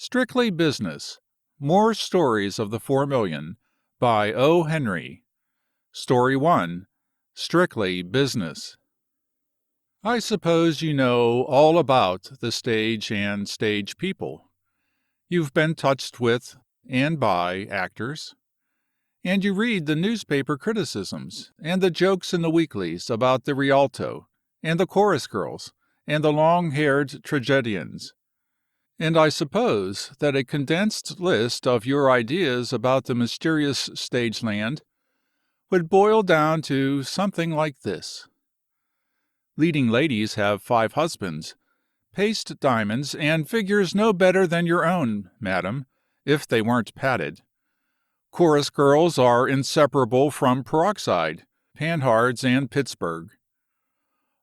Strictly Business. More Stories of the 4 Million by O. Henry. Story 1. Strictly Business. I suppose you know all about the stage and stage people. You've been touched with and by actors, and you read the newspaper criticisms and the jokes in the weeklies about the Rialto and the chorus girls and the long-haired tragedians. And I suppose that a condensed list of your ideas about the mysterious stage land would boil down to something like this. Leading ladies have 5 husbands, paste diamonds, and figures no better than your own, madam, if they weren't padded. Chorus girls are inseparable from Peroxide, Panhards, and Pittsburgh.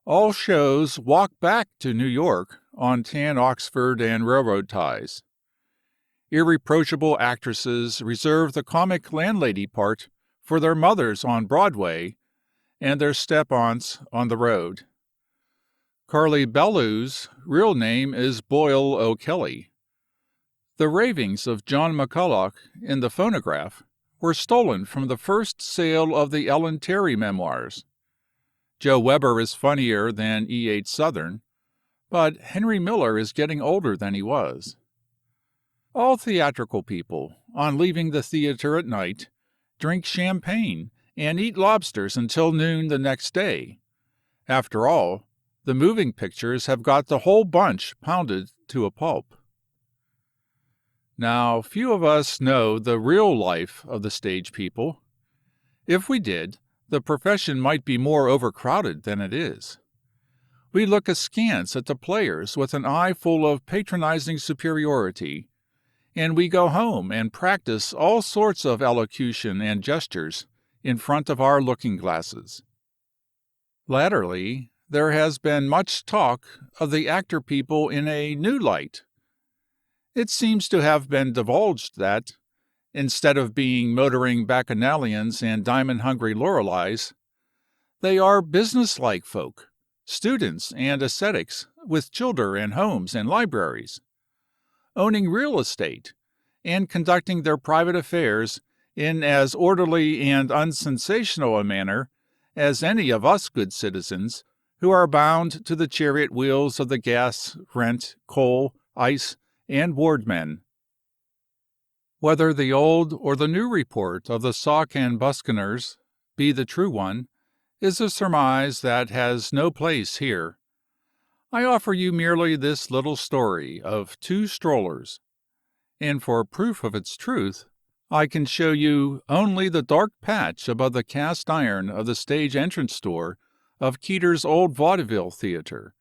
All shows walk back to New York on tan Oxford and railroad ties. Irreproachable actresses reserve the comic landlady part for their mothers on Broadway and their step-aunts on the road. Carly Bellew's real name is Boyle O'Kelly. The ravings of John McCulloch in the phonograph were stolen from the first sale of the Ellen Terry memoirs. Joe Weber is funnier than E. H. Southern, but Henry Miller is getting older than he was. All theatrical people, on leaving the theater at night, drink champagne and eat lobsters until noon the next day. After all, the moving pictures have got the whole bunch pounded to a pulp. Now, few of us know the real life of the stage people. If we did, the profession might be more overcrowded than it is. We look askance at the players with an eye full of patronizing superiority, and we go home and practice all sorts of elocution and gestures in front of our looking-glasses. Latterly, there has been much talk of the actor people in a new light. It seems to have been divulged that, instead of being motoring bacchanalians and diamond-hungry Loreleis, they are business-like folk, students and ascetics with children and homes and libraries, owning real estate, and conducting their private affairs in as orderly and unsensational a manner as any of us good citizens who are bound to the chariot wheels of the gas, rent, coal, ice, and wardmen. Whether the old or the new report of the Sauk and Buskiners be the true one, is a surmise that has no place here. I offer you merely this little story of 2 strollers, and for proof of its truth, I can show you only the dark patch above the cast iron of the stage entrance door of Keeter's old vaudeville theater,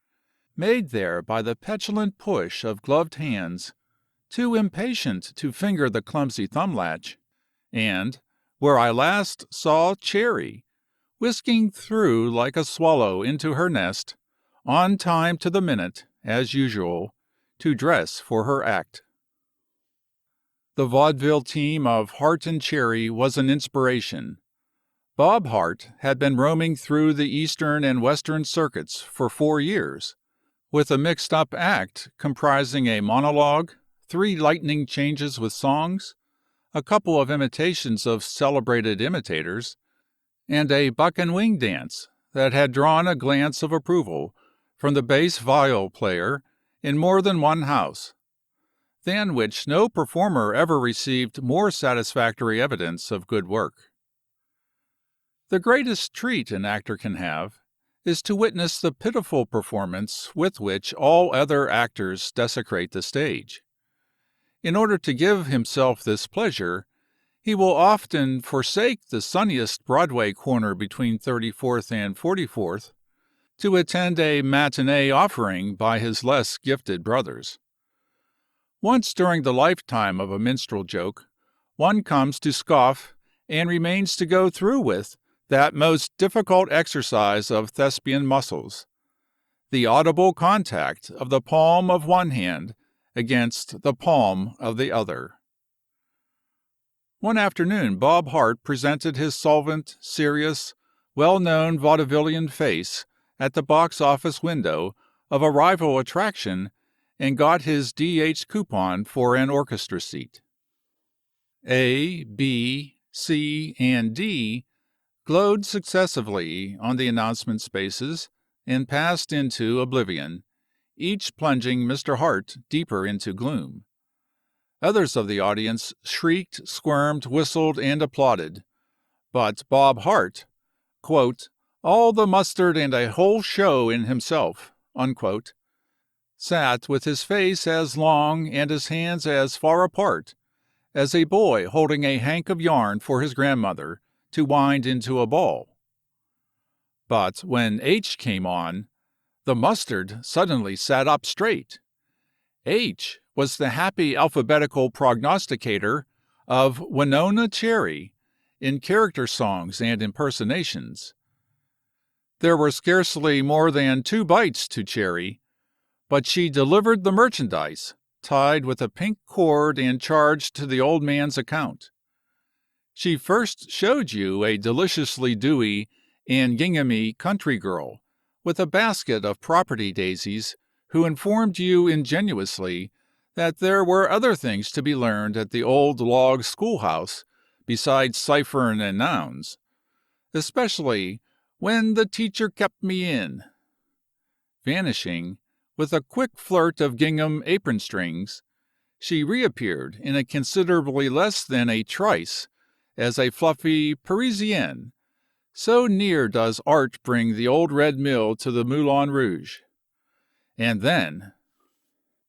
made there by the petulant push of gloved hands, too impatient to finger the clumsy thumb latch, and where I last saw Cherry, whisking through like a swallow into her nest, on time to the minute, as usual, to dress for her act. The vaudeville team of Hart and Cherry was an inspiration. Bob Hart had been roaming through the eastern and western circuits for 4 years, with a mixed-up act comprising a monologue, 3 lightning changes with songs, a couple of imitations of celebrated imitators, and a buck and wing dance that had drawn a glance of approval from the bass viol player in more than one house, than which no performer ever received more satisfactory evidence of good work. The greatest treat an actor can have is to witness the pitiful performance with which all other actors desecrate the stage. In order to give himself this pleasure, he will often forsake the sunniest Broadway corner between 34th and 44th to attend a matinee offering by his less gifted brothers. Once during the lifetime of a minstrel joke, one comes to scoff and remains to go through with that most difficult exercise of thespian muscles, the audible contact of the palm of one hand against the palm of the other. One afternoon Bob Hart presented his solvent, serious, well-known vaudevillian face at the box-office window of a rival attraction and got his DH coupon for an orchestra seat. A, B, C, and D glowed successively on the announcement spaces and passed into oblivion, each plunging Mr. Hart deeper into gloom. Others of the audience shrieked, squirmed, whistled, and applauded, but Bob Hart, quote, all the mustard and a whole show in himself, unquote, sat with his face as long and his hands as far apart as a boy holding a hank of yarn for his grandmother to wind into a ball. But when H came on, the mustard suddenly sat up straight. H was the happy alphabetical prognosticator of Winona Cherry in character songs and impersonations. There were scarcely more than 2 bites to Cherry, but she delivered the merchandise, tied with a pink cord and charged to the old man's account. She first showed you a deliciously dewy and ginghamy country girl with a basket of property daisies, who informed you ingenuously that there were other things to be learned at the old log schoolhouse besides ciphering and nouns, especially when the teacher kept me in. Vanishing, with a quick flirt of gingham apron strings, she reappeared in a considerably less than a trice as a fluffy Parisienne. So near does art bring the old red mill to the Moulin Rouge. And then...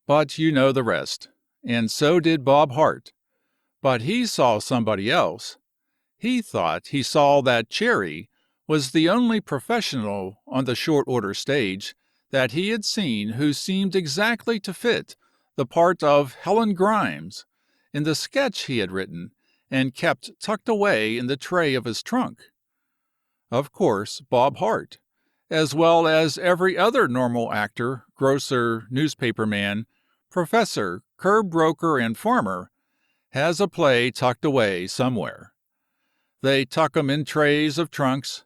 But you know the rest, and so did Bob Hart. But he saw somebody else. He thought he saw that Cherry was the only professional on the short order stage that he had seen who seemed exactly to fit the part of Helen Grimes in the sketch he had written and kept tucked away in the tray of his trunk. Of course, Bob Hart, as well as every other normal actor, grocer, newspaperman, professor, curb broker, and farmer, has a play tucked away somewhere. They tuck 'em in trays of trunks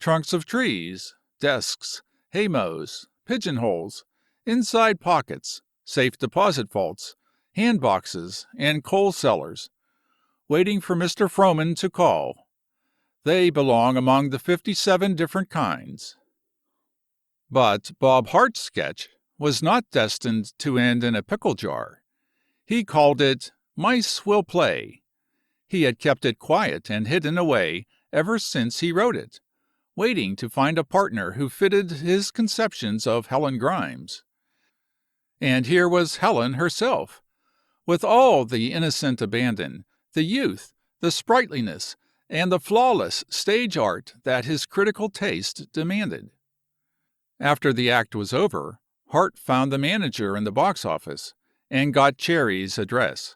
of trees, desks, haymows, pigeonholes, inside pockets, safe deposit vaults, hand boxes, and coal cellars, waiting for Mr. Frohman to call. They belong among the 57 different kinds. But Bob Hart's sketch was not destined to end in a pickle jar. He called it Mice Will Play. He had kept it quiet and hidden away ever since he wrote it, waiting to find a partner who fitted his conceptions of Helen Grimes. And here was Helen herself, with all the innocent abandon, the youth, the sprightliness, and the flawless stage art that his critical taste demanded. After the act was over, Hart found the manager in the box office and got Cherry's address.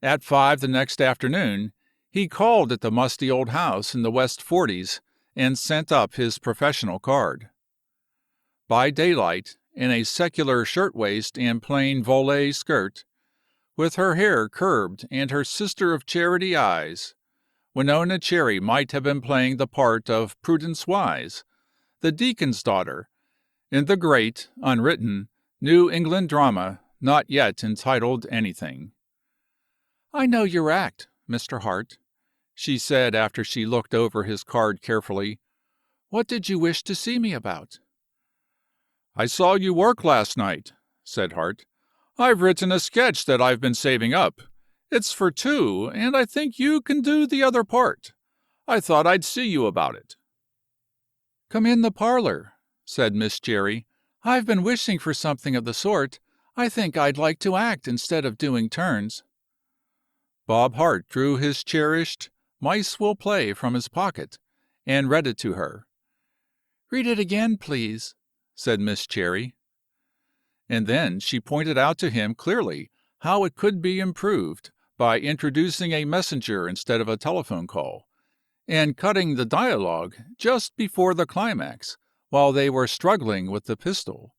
At 5 the next afternoon, he called at the musty old house in the West Forties and sent up his professional card. By daylight, in a secular shirtwaist and plain voile skirt, with her hair curbed and her sister of charity eyes, Winona Cherry might have been playing the part of Prudence Wise, the deacon's daughter, in the great, unwritten, New England drama not yet entitled anything. "I know your act, Mr. Hart," she said after she looked over his card carefully. "What did you wish to see me about?" "I saw you work last night," said Hart. "I've written a sketch that I've been saving up. It's for 2, and I think you can do the other part. I thought I'd see you about it." "Come in the parlor," said Miss Cherry. "I've been wishing for something of the sort. I think I'd like to act instead of doing turns." Bob Hart drew his cherished Mice Will Play from his pocket and read it to her. "Read it again, please," said Miss Cherry. And then she pointed out to him clearly how it could be improved by introducing a messenger instead of a telephone call, and cutting the dialogue just before the climax while they were struggling with the pistol,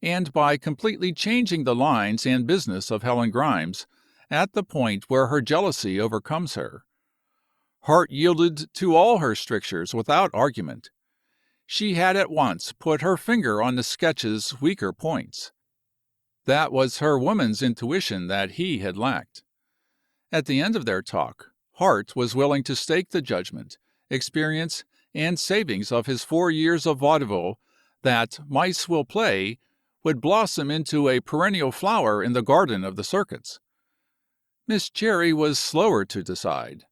and by completely changing the lines and business of Helen Grimes at the point where her jealousy overcomes her. Hart yielded to all her strictures without argument. She had at once put her finger on the sketch's weaker points. That was her woman's intuition that he had lacked. At the end of their talk, Hart was willing to stake the judgment, experience, and savings of his 4 years of vaudeville that Mice Will Play would blossom into a perennial flower in the garden of the circuits. Miss Cherry was slower to decide.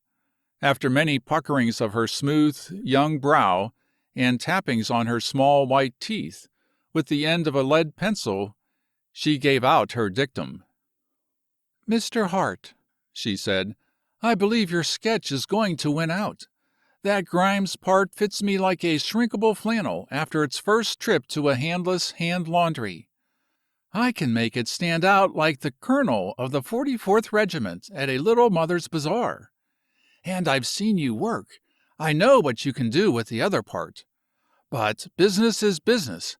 After many puckerings of her smooth, young brow and tappings on her small white teeth with the end of a lead pencil, she gave out her dictum. "Mr. Hart," she said, "I believe your sketch is going to win out. That Grimes part fits me like a shrinkable flannel after its first trip to a handless hand laundry. I can make it stand out like the colonel of the 44th Regiment at a little Mother's Bazaar. And I've seen you work. I know what you can do with the other part. But business is business.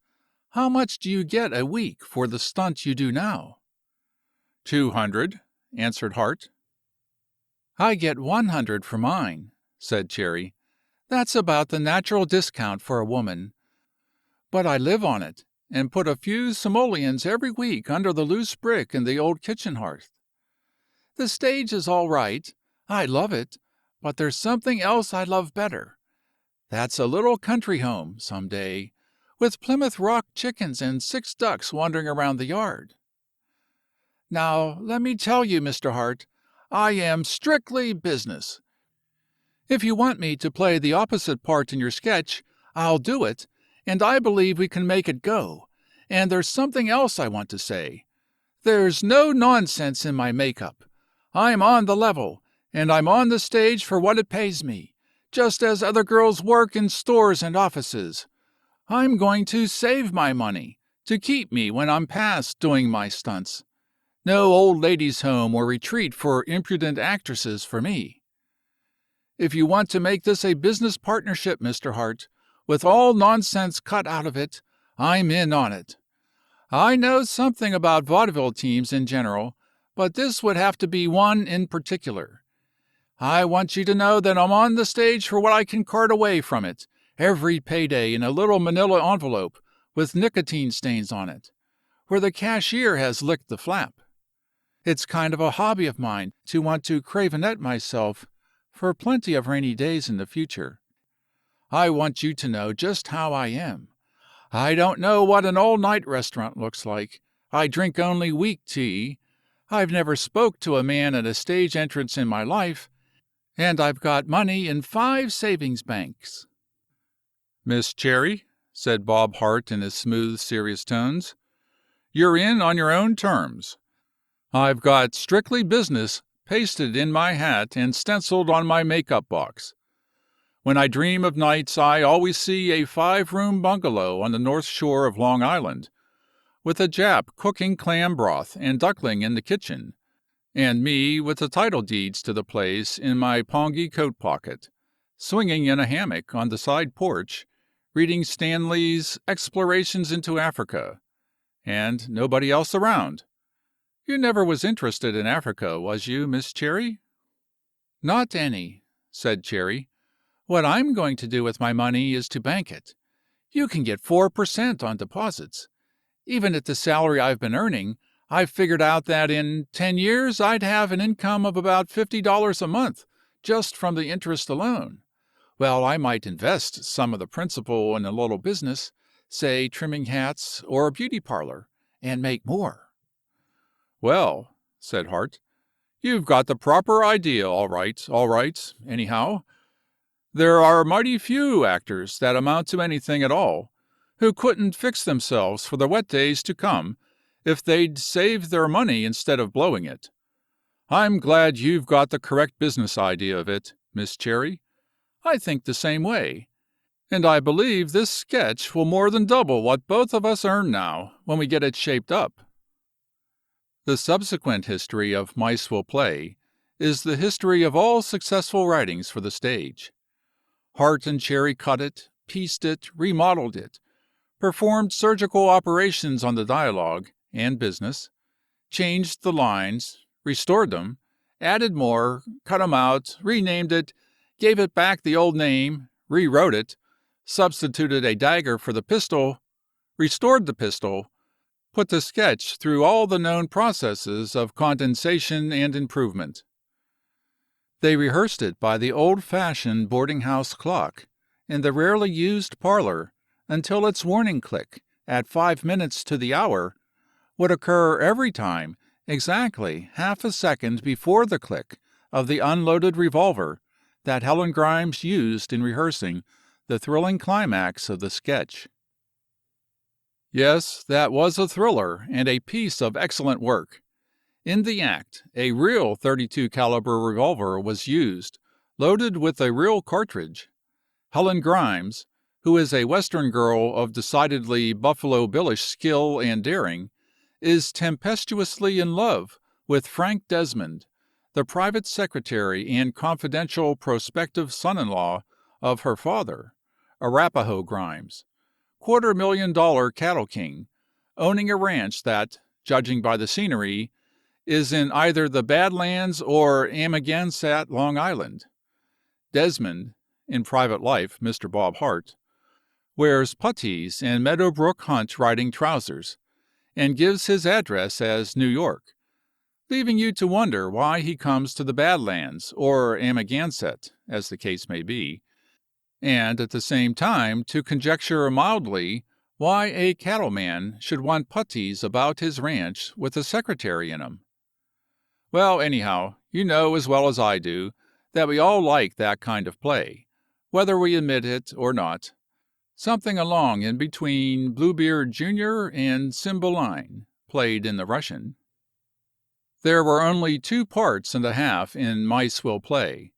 How much do you get a week for the stunt you do now?" "200," answered Hart. "I get 100 for mine," said Cherry. "That's about the natural discount for a woman. But I live on it, and put a few simoleons every week under the loose brick in the old kitchen hearth. The stage is all right. I love it, but there's something else I love better. That's a little country home, some day, with Plymouth Rock chickens and 6 ducks wandering around the yard. Now, let me tell you, Mr. Hart, I am strictly business. If you want me to play the opposite part in your sketch, I'll do it, and I believe we can make it go. And there's something else I want to say. There's no nonsense in my makeup. I'm on the level, and I'm on the stage for what it pays me, just as other girls work in stores and offices. I'm going to save my money, to keep me when I'm past doing my stunts. No old ladies' home or retreat for impudent actresses for me. If you want to make this a business partnership, Mr. Hart, with all nonsense cut out of it, I'm in on it. I know something about vaudeville teams in general, but this would have to be one in particular. I want you to know that I'm on the stage for what I can cart away from it every payday in a little manila envelope with nicotine stains on it, where the cashier has licked the flap. It's kind of a hobby of mine to want to cravenette myself for plenty of rainy days in the future. I want you to know just how I am. I don't know what an all-night restaurant looks like. I drink only weak tea. I've never spoke to a man at a stage entrance in my life, and I've got money in 5 savings banks." "Miss Cherry," said Bob Hart in his smooth, serious tones, "you're in on your own terms. I've got strictly business pasted in my hat and stenciled on my makeup box. When I dream of nights I always see a 5-room bungalow on the north shore of Long Island, with a Jap cooking clam broth and duckling in the kitchen, and me with the title deeds to the place in my pongee coat pocket, swinging in a hammock on the side porch, reading Stanley's Explorations into Africa, and nobody else around. You never was interested in Africa, was you, Miss Cherry?" "Not any," said Cherry. "What I'm going to do with my money is to bank it. You can get 4% on deposits. Even at the salary I've been earning, I've figured out that in 10 years I'd have an income of about $50 a month just from the interest alone. Well, I might invest some of the principal in a little business, say trimming hats or a beauty parlor, and make more." "Well," said Hart, "you've got the proper idea, all right, anyhow. There are mighty few actors that amount to anything at all, who couldn't fix themselves for the wet days to come if they'd saved their money instead of blowing it. I'm glad you've got the correct business idea of it, Miss Cherry. I think the same way, and I believe this sketch will more than double what both of us earn now when we get it shaped up." The subsequent history of Mice Will Play is the history of all successful writings for the stage. Hart and Cherry cut it, pieced it, remodeled it, performed surgical operations on the dialogue and business, changed the lines, restored them, added more, cut 'em out, renamed it, gave it back the old name, rewrote it, substituted a dagger for the pistol, restored the pistol, put the sketch through all the known processes of condensation and improvement. They rehearsed it by the old-fashioned boarding-house clock in the rarely used parlor until its warning click at 5 minutes to the hour would occur every time exactly half a second before the click of the unloaded revolver that Helen Grimes used in rehearsing the thrilling climax of the sketch. Yes, that was a thriller and a piece of excellent work. In the act, a real .32 caliber revolver was used, loaded with a real cartridge. Helen Grimes, who is a Western girl of decidedly Buffalo Billish skill and daring, is tempestuously in love with Frank Desmond, the private secretary and confidential prospective son-in-law of her father, Arapaho Grimes, $250,000 cattle king, owning a ranch that, judging by the scenery, is in either the Badlands or Amagansett, Long Island. Desmond, in private life Mr. Bob Hart, wears puttees and Meadowbrook Hunt riding trousers, and gives his address as New York, leaving you to wonder why he comes to the Badlands, or Amagansett, as the case may be, and at the same time to conjecture mildly why a cattleman should want puttees about his ranch with a secretary in 'em. Well, anyhow, you know as well as I do that we all like that kind of play, whether we admit it or not. Something along in between Bluebeard Jr. and Cymbeline, played in the Russian. There were only 2 parts and a half in Mice Will Play.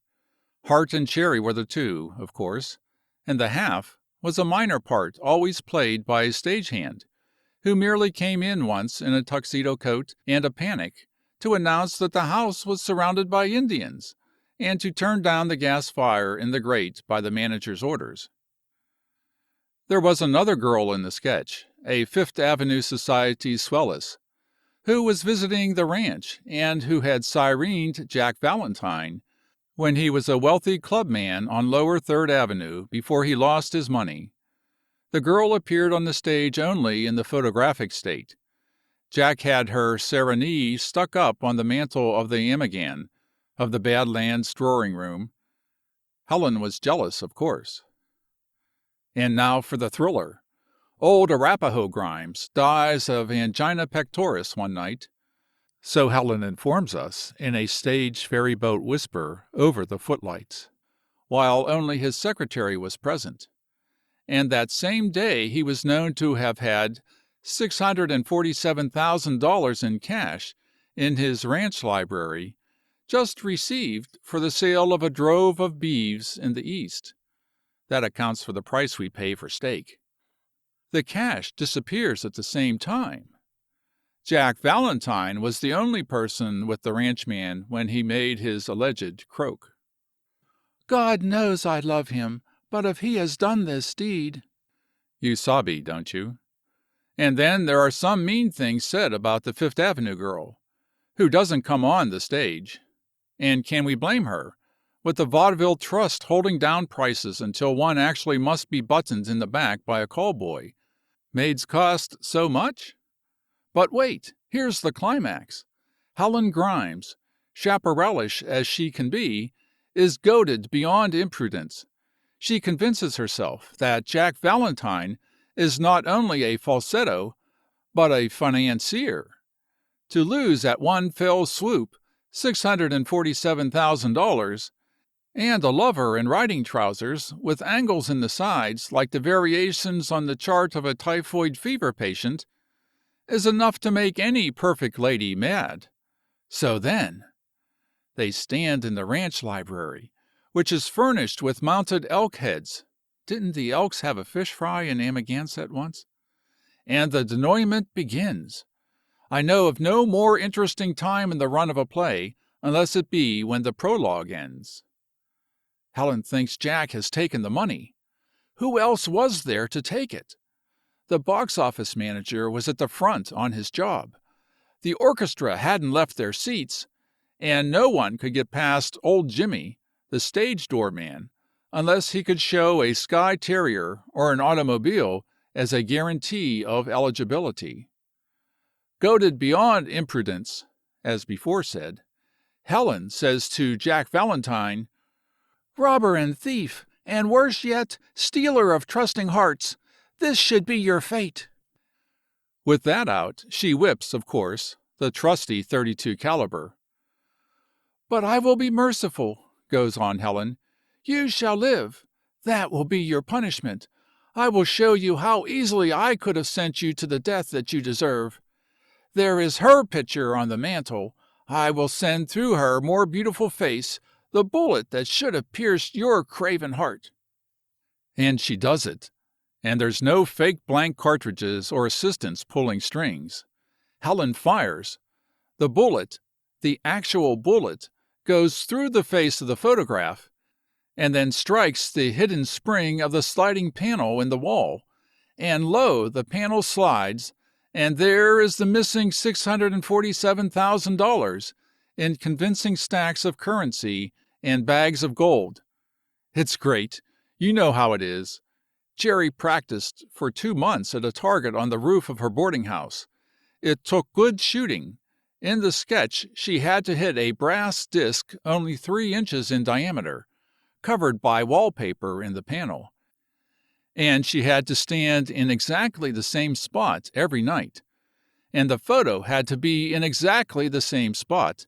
Hart and Cherry were the two, of course, and the half was a minor part always played by a stagehand, who merely came in once in a tuxedo coat and a panic to announce that the house was surrounded by Indians, and to turn down the gas fire in the grate by the manager's orders. There was another girl in the sketch, a Fifth Avenue Society swelless, who was visiting the ranch and who had sirened Jack Valentine when he was a wealthy clubman on Lower Third Avenue before he lost his money. The girl appeared on the stage only in the photographic state. Jack had her Serenee stuck up on the mantel of the Amagan, of the Badlands drawing-room. Helen was jealous, of course. And now for the thriller. Old Arapaho Grimes dies of angina pectoris one night, so Helen informs us in a stage ferryboat whisper over the footlights, while only his secretary was present. And that same day he was known to have had $647,000 in cash in his ranch library, just received for the sale of a drove of beeves in the East. That accounts for the price we pay for steak. The cash disappears at the same time. Jack Valentine was the only person with the ranchman when he made his alleged croak. "God knows I love him, but if he has done this deed—" You sabe, don't you? And then there are some mean things said about the Fifth Avenue girl, who doesn't come on the stage. And can we blame her, with the vaudeville trust holding down prices until one actually must be buttoned in the back by a call boy? Maids cost so much? But wait, here's the climax. Helen Grimes, chaparralish as she can be, is goaded beyond imprudence. She convinces herself that Jack Valentine is not only a falsetto, but a financier. To lose at one fell swoop $647,000, and a lover in riding trousers with angles in the sides like the variations on the chart of a typhoid fever patient, is enough to make any perfect lady mad. So then, they stand in the ranch library, which is furnished with mounted elk heads. Didn't the Elks have a fish fry in Amagansett once? And the denouement begins. I know of no more interesting time in the run of a play, unless it be when the prologue ends. Helen thinks Jack has taken the money. Who else was there to take it? The box office manager was at the front on his job. The orchestra hadn't left their seats, and no one could get past old Jimmy, the stage door man, unless he could show a Skye Terrier or an automobile as a guarantee of eligibility. Goaded beyond imprudence, as before said, Helen says to Jack Valentine, "Robber and thief, and worse yet, stealer of trusting hearts, this should be your fate." With that out, she whips, of course, the trusty .32 caliber. "But I will be merciful," goes on Helen. "You shall live. That will be your punishment. I will show you how easily I could have sent you to the death that you deserve. There is her picture on the mantel. I will send through her more beautiful face the bullet that should have pierced your craven heart." And she does it. And there's no fake blank cartridges or assistants pulling strings. Helen fires. The bullet, the actual bullet, goes through the face of the photograph and then strikes the hidden spring of the sliding panel in the wall. And lo, the panel slides, and there is the missing $647,000 in convincing stacks of currency and bags of gold. It's great. You know how it is. Jerry practiced for 2 months at a target on the roof of her boarding house. It took good shooting. In the sketch, she had to hit a brass disc only 3 inches in diameter, covered by wallpaper in the panel. And she had to stand in exactly the same spot every night. And the photo had to be in exactly the same spot.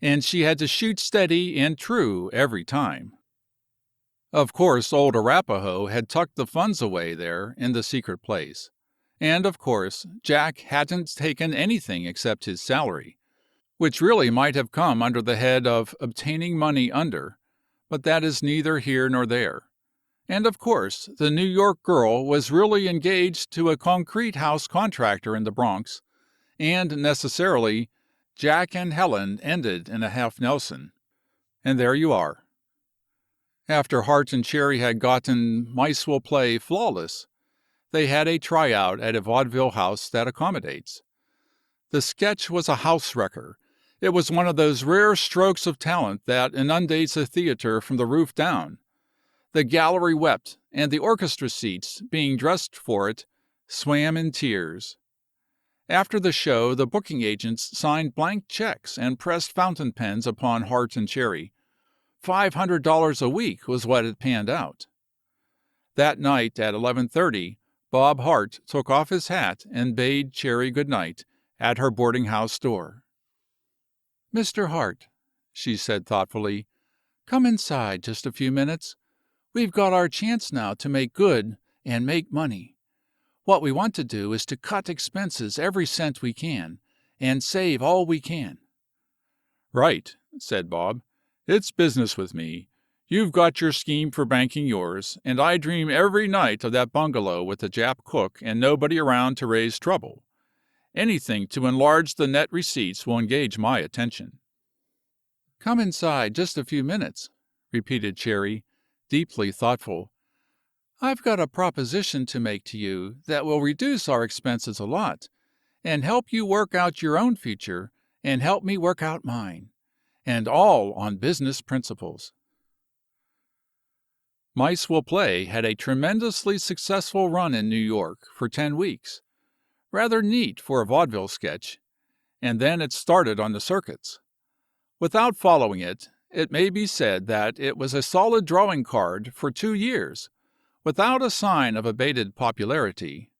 And she had to shoot steady and true every time. Of course, old Arapaho had tucked the funds away there in the secret place. And of course, Jack hadn't taken anything except his salary, which really might have come under the head of obtaining money under, but that is neither here nor there. And of course, the New York girl was really engaged to a concrete house contractor in the Bronx, and necessarily, Jack and Helen ended in a half Nelson. And there you are. After Hart and Cherry had gotten Mice Will Play flawless, they had a tryout at a vaudeville house that accommodates. The sketch was a house wrecker. It was one of those rare strokes of talent that inundates a theater from the roof down. The gallery wept, and the orchestra seats, being dressed for it, swam in tears. After the show, the booking agents signed blank checks and pressed fountain pens upon Hart and Cherry. $500 a week was what it panned out. That night at 11:30, Bob Hart took off his hat and bade Cherry good night at her boarding-house door. "Mr. Hart," she said thoughtfully, "come inside just a few minutes. We've got our chance now to make good and make money. What we want to do is to cut expenses every cent we can, and save all we can." "Right," said Bob. "It's business with me. You've got your scheme for banking yours, and I dream every night of that bungalow with the Jap cook and nobody around to raise trouble. Anything to enlarge the net receipts will engage my attention." "Come inside just a few minutes," repeated Cherry, deeply thoughtful. "I've got a proposition to make to you that will reduce our expenses a lot, and help you work out your own future and help me work out mine. And all on business principles." Mice Will Play had a tremendously successful run in New York for 10 weeks. Rather neat for a vaudeville sketch. And then it started on the circuits. Without following it, it may be said that it was a solid drawing card for 2 years, without a sign of abated popularity.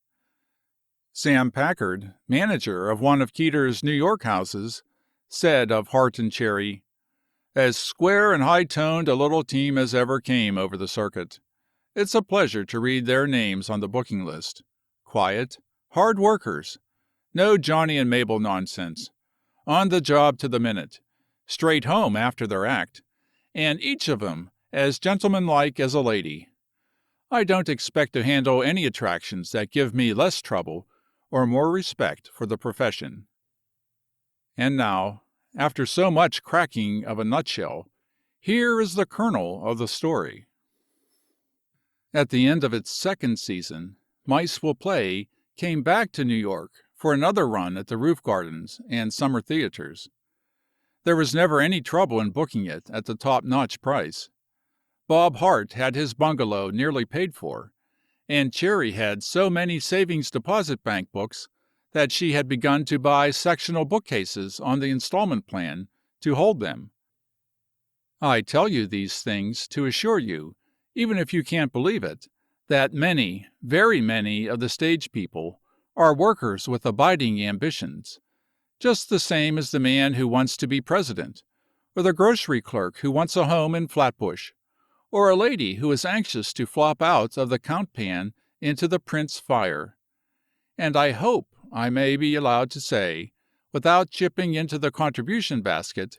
Sam Packard, manager of one of Keeter's New York houses, said of Hart and Cherry, "As square and high-toned a little team as ever came over the circuit. It's a pleasure to read their names on the booking list. Quiet, hard workers. No Johnny and Mabel nonsense. On the job to the minute. Straight home after their act. And each of 'em as gentlemanlike as a lady. I don't expect to handle any attractions that give me less trouble or more respect for the profession." And now, after so much cracking of a nutshell, here is the kernel of the story. At the end of its second season, Mice Will Play came back to New York for another run at the roof gardens and summer theaters. There was never any trouble in booking it at the top-notch price. Bob Hart had his bungalow nearly paid for, and Cherry had so many savings deposit bank books that she had begun to buy sectional bookcases on the installment plan to hold them. I tell you these things to assure you, even if you can't believe it, that many, very many of the stage people are workers with abiding ambitions, just the same as the man who wants to be president, or the grocery clerk who wants a home in Flatbush, or a lady who is anxious to flop out of the count pan into the Prince fire. And I hope I may be allowed to say, without chipping into the contribution basket,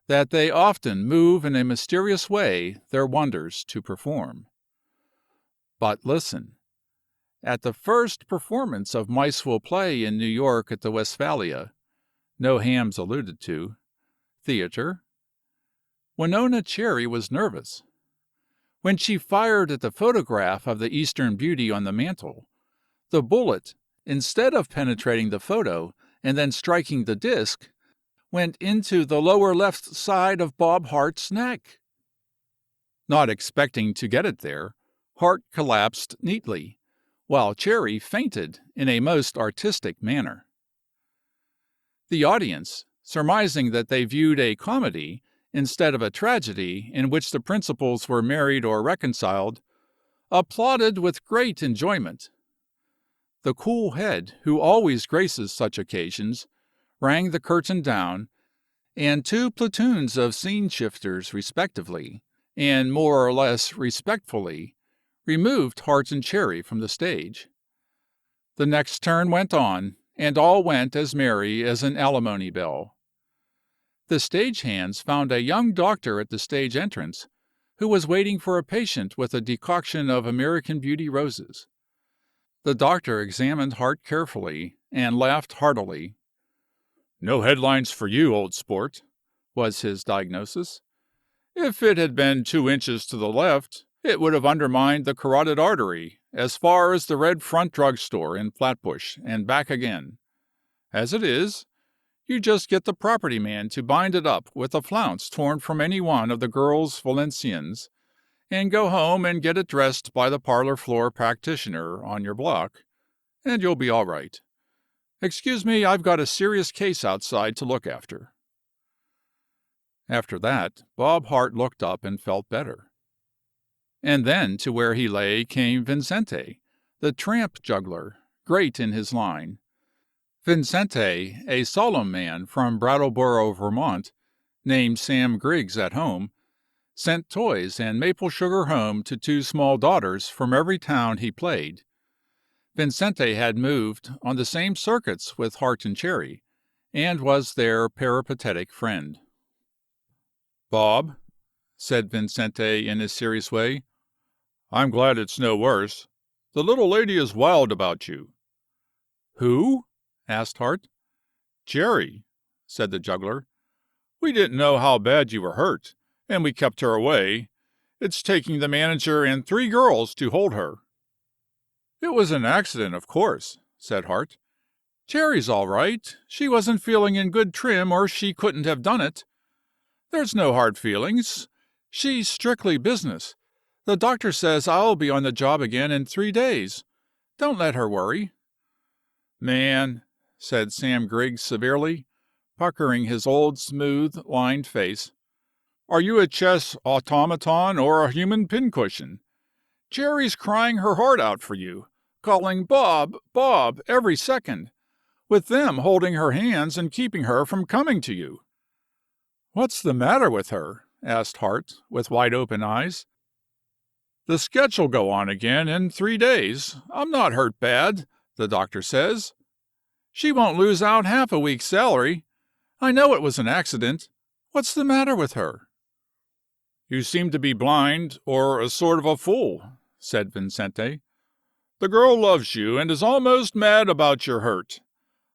that they often move in a mysterious way their wonders to perform. But listen. At the first performance of Mice Will Play in New York at the Westphalia, no hams alluded to, theater, Winona Cherry was nervous. When she fired at the photograph of the Eastern beauty on the mantel, the bullet, instead of penetrating the photo and then striking the disc, went into the lower left side of Bob Hart's neck. Not expecting to get it there, Hart collapsed neatly, while Cherry fainted in a most artistic manner. The audience, surmising that they viewed a comedy instead of a tragedy in which the principals were married or reconciled, applauded with great enjoyment. The cool head who always graces such occasions rang the curtain down, and two platoons of scene-shifters respectively, and more or less respectfully, removed Hart and Cherry from the stage. The next turn went on, and all went as merry as an alimony bell. The stagehands found a young doctor at the stage entrance, who was waiting for a patient with a decoction of American Beauty roses. The doctor examined Hart carefully, and laughed heartily. "No headlines for you, old sport," was his diagnosis. "If it had been 2 inches to the left, it would have undermined the carotid artery as far as the Red Front Drug Store in Flatbush and back again. As it is, you just get the property man to bind it up with a flounce torn from any one of the girls' Valenciennes, and go home and get it dressed by the parlor floor practitioner on your block, and you'll be all right. Excuse me, I've got a serious case outside to look after." After that, Bob Hart looked up and felt better. And then to where he lay came Vincente, the tramp juggler, great in his line. Vincente, a solemn man from Brattleboro, Vermont, named Sam Griggs at home, sent toys and maple sugar home to two small daughters from every town he played. Vincente had moved on the same circuits with Hart and Cherry, and was their peripatetic friend. "Bob," said Vincente in his serious way, "I'm glad it's no worse. The little lady is wild about you." "Who?" asked Hart. "Cherry," said the juggler. "We didn't know how bad you were hurt, and we kept her away. It's taking the manager and 3 girls to hold her." "It was an accident, of course," said Hart. "Cherry's all right. She wasn't feeling in good trim, or she couldn't have done it. There's no hard feelings. She's strictly business. The doctor says I'll be on the job again in 3 days. Don't let her worry." "Man," said Sam Griggs severely, puckering his old smooth-lined face, "are you a chess automaton or a human pincushion? Cherry's crying her heart out for you, calling Bob, Bob, every second, with them holding her hands and keeping her from coming to you." "What's the matter with her?" asked Hart, with wide-open eyes. "The sketch'll go on again in 3 days. I'm not hurt bad, the doctor says. She won't lose out half a week's salary. I know it was an accident. What's the matter with her?" "You seem to be blind, or a sort of a fool," said Vincente. "The girl loves you, and is almost mad about your hurt.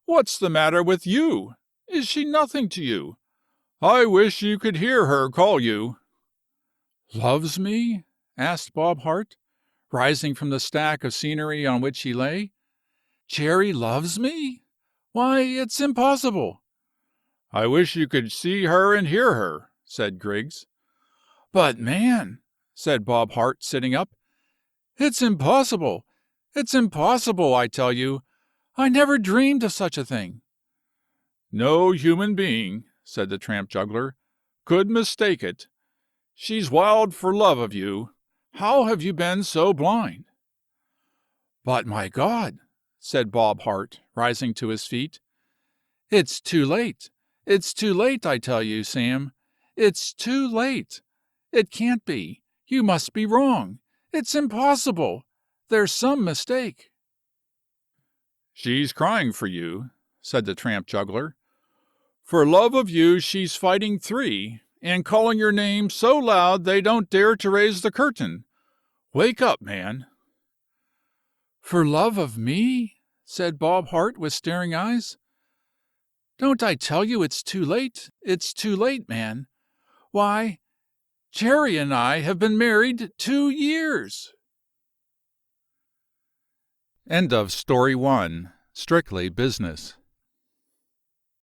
What's the matter with you? Is she nothing to you? I wish you could hear her call you." "Loves me?" asked Bob Hart, rising from the stack of scenery on which he lay. "Cherry loves me? Why, it's impossible." "I wish you could see her and hear her," said Griggs. "But, man," said Bob Hart, sitting up, "it's impossible. It's impossible, I tell you. I never dreamed of such a thing." "No human being," said the tramp juggler, "could mistake it. She's wild for love of you. How have you been so blind?" "But, my God," said Bob Hart, rising to his feet, "it's too late. It's too late, I tell you, Sam. It's too late. It can't be. You must be wrong. It's impossible. There's some mistake." "She's crying for you," said the tramp juggler. "For love of you she's fighting three, and calling your name so loud they don't dare to raise the curtain. Wake up, man." "For love of me?" said Bob Hart with staring eyes. "Don't I tell you it's too late? It's too late, man. Why, Jerry and I have been married 2 years." End of Story 1. Strictly Business.